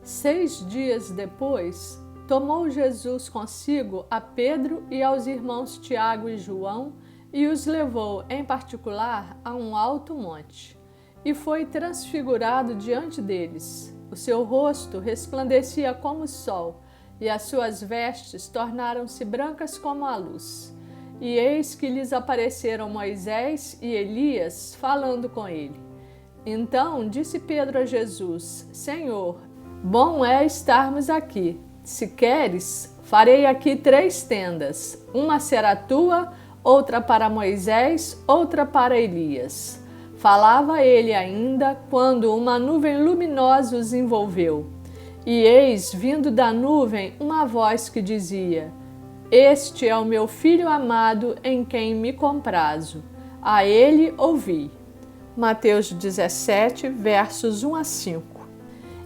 6 dias depois, tomou Jesus consigo a Pedro e aos irmãos Tiago e João e os levou, em particular, a um alto monte. E foi transfigurado diante deles. O seu rosto resplandecia como o sol, e as suas vestes tornaram-se brancas como a luz. E eis que lhes apareceram Moisés e Elias, falando com ele. Então disse Pedro a Jesus: Senhor, bom é estarmos aqui. Se queres, farei aqui 3 tendas. Uma será tua, outra para Moisés, outra para Elias. Falava ele ainda, quando uma nuvem luminosa os envolveu. E eis, vindo da nuvem, uma voz que dizia: Este é o meu filho amado, em quem me comprazo. A ele ouvi. Mateus 17, versos 1 a 5.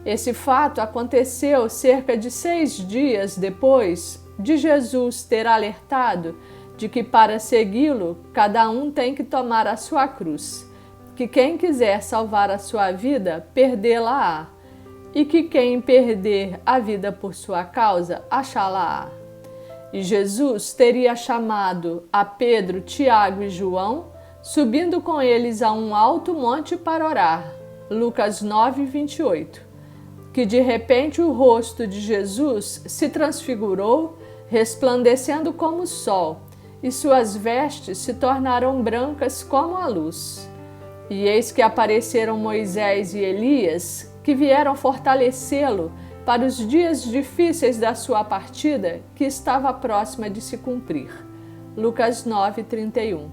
Esse fato aconteceu cerca de 6 dias depois de Jesus ter alertado de que para segui-lo, cada um tem que tomar a sua cruz, que quem quiser salvar a sua vida, perdê-la-á, e que quem perder a vida por sua causa, achá-la-á. E Jesus teria chamado a Pedro, Tiago e João, subindo com eles a um alto monte para orar. Lucas 9, 28. Que de repente o rosto de Jesus se transfigurou, resplandecendo como o sol, e suas vestes se tornaram brancas como a luz. E eis que apareceram Moisés e Elias, que vieram fortalecê-lo para os dias difíceis da sua partida, que estava próxima de se cumprir. Lucas 9, 31.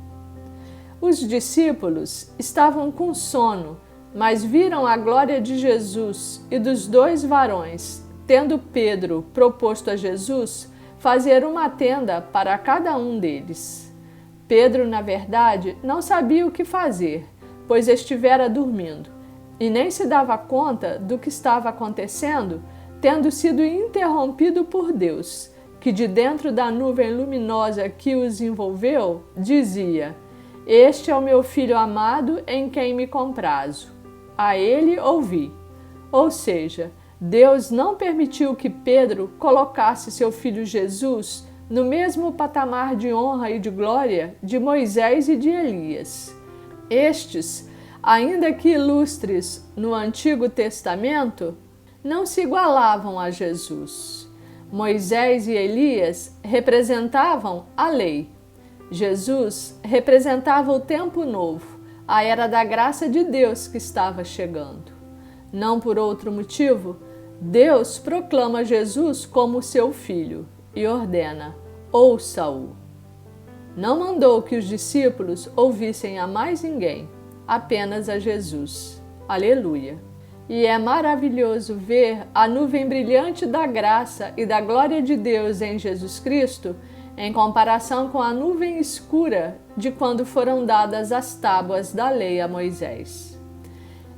Os discípulos estavam com sono, mas viram a glória de Jesus e dos 2 varões, tendo Pedro proposto a Jesus fazer uma tenda para cada um deles. Pedro, na verdade, não sabia o que fazer, pois estivera dormindo, e nem se dava conta do que estava acontecendo, tendo sido interrompido por Deus, que de dentro da nuvem luminosa que os envolveu, dizia: Este é o meu filho amado, em quem me comprazo. A ele ouvi. Ou seja, Deus não permitiu que Pedro colocasse seu filho Jesus no mesmo patamar de honra e de glória de Moisés e de Elias. Estes, ainda que ilustres no Antigo Testamento, não se igualavam a Jesus. Moisés e Elias representavam a lei. Jesus representava o tempo novo, a era da graça de Deus que estava chegando. Não por outro motivo, Deus proclama Jesus como seu filho e ordena: ouça-o. Não mandou que os discípulos ouvissem a mais ninguém, apenas a Jesus. Aleluia! E é maravilhoso ver a nuvem brilhante da graça e da glória de Deus em Jesus Cristo em comparação com a nuvem escura de quando foram dadas as tábuas da lei a Moisés.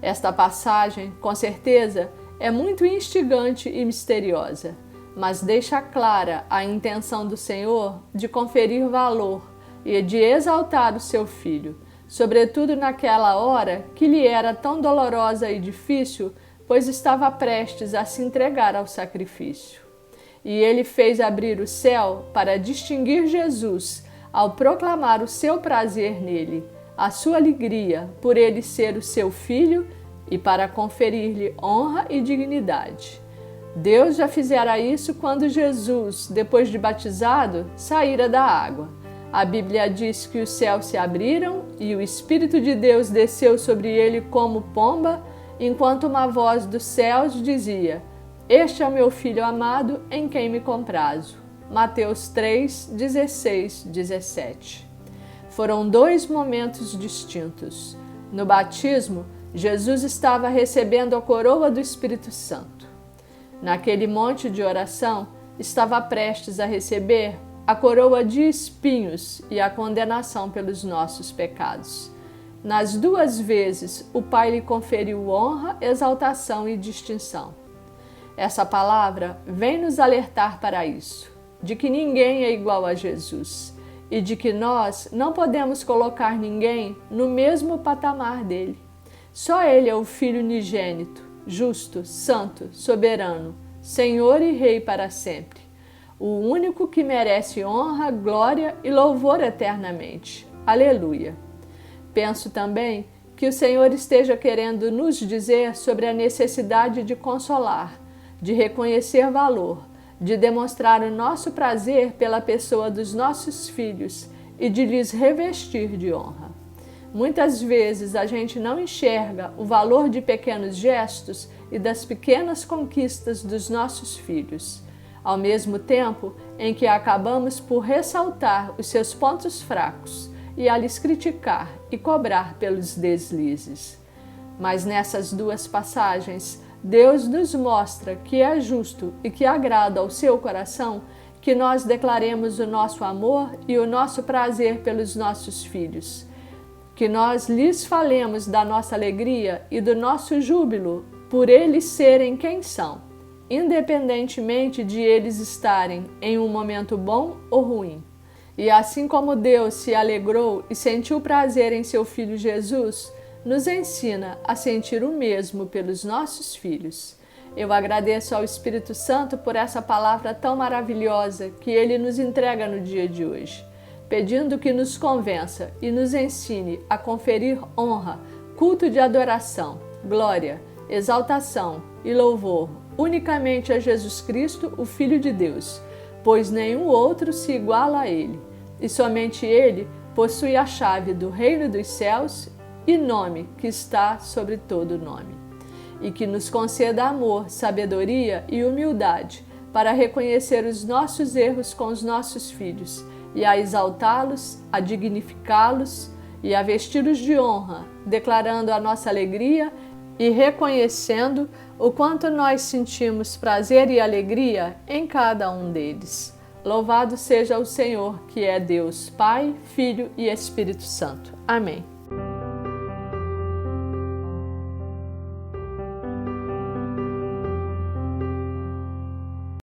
Esta passagem, com certeza, é muito instigante e misteriosa, mas deixa clara a intenção do Senhor de conferir valor e de exaltar o seu Filho, sobretudo naquela hora que lhe era tão dolorosa e difícil, pois estava prestes a se entregar ao sacrifício. E ele fez abrir o céu para distinguir Jesus ao proclamar o seu prazer nele, a sua alegria por ele ser o seu filho e para conferir-lhe honra e dignidade. Deus já fizera isso quando Jesus, depois de batizado, saíra da água. A Bíblia diz que os céus se abriram e o Espírito de Deus desceu sobre ele como pomba, enquanto uma voz dos céus dizia: Este é o meu Filho amado, em quem me comprazo. Mateus 3, 16, 17. Foram 2 momentos distintos. No batismo, Jesus estava recebendo a coroa do Espírito Santo. Naquele monte de oração, estava prestes a receber a coroa de espinhos e a condenação pelos nossos pecados. Nas 2 vezes, o Pai lhe conferiu honra, exaltação e distinção. Essa palavra vem nos alertar para isso, de que ninguém é igual a Jesus e de que nós não podemos colocar ninguém no mesmo patamar dele. Só ele é o Filho unigênito, justo, santo, soberano, Senhor e Rei para sempre. O único que merece honra, glória e louvor eternamente. Aleluia. Penso também que o Senhor esteja querendo nos dizer sobre a necessidade de consolar, de reconhecer valor, de demonstrar o nosso prazer pela pessoa dos nossos filhos e de lhes revestir de honra. Muitas vezes a gente não enxerga o valor de pequenos gestos e das pequenas conquistas dos nossos filhos, ao mesmo tempo em que acabamos por ressaltar os seus pontos fracos e a lhes criticar e cobrar pelos deslizes. Mas nessas duas passagens, Deus nos mostra que é justo e que agrada ao seu coração que nós declaremos o nosso amor e o nosso prazer pelos nossos filhos, que nós lhes falemos da nossa alegria e do nosso júbilo por eles serem quem são, independentemente de eles estarem em um momento bom ou ruim. E assim como Deus se alegrou e sentiu prazer em seu Filho Jesus, nos ensina a sentir o mesmo pelos nossos filhos. Eu agradeço ao Espírito Santo por essa palavra tão maravilhosa que Ele nos entrega no dia de hoje, pedindo que nos convença e nos ensine a conferir honra, culto de adoração, glória, exaltação e louvor unicamente a Jesus Cristo, o Filho de Deus, pois nenhum outro se iguala a Ele, e somente Ele possui a chave do reino dos céus e nome que está sobre todo nome. E que nos conceda amor, sabedoria e humildade para reconhecer os nossos erros com os nossos filhos e a exaltá-los, a dignificá-los e a vesti-los de honra, declarando a nossa alegria e reconhecendo o quanto nós sentimos prazer e alegria em cada um deles. Louvado seja o Senhor, que é Deus, Pai, Filho e Espírito Santo. Amém.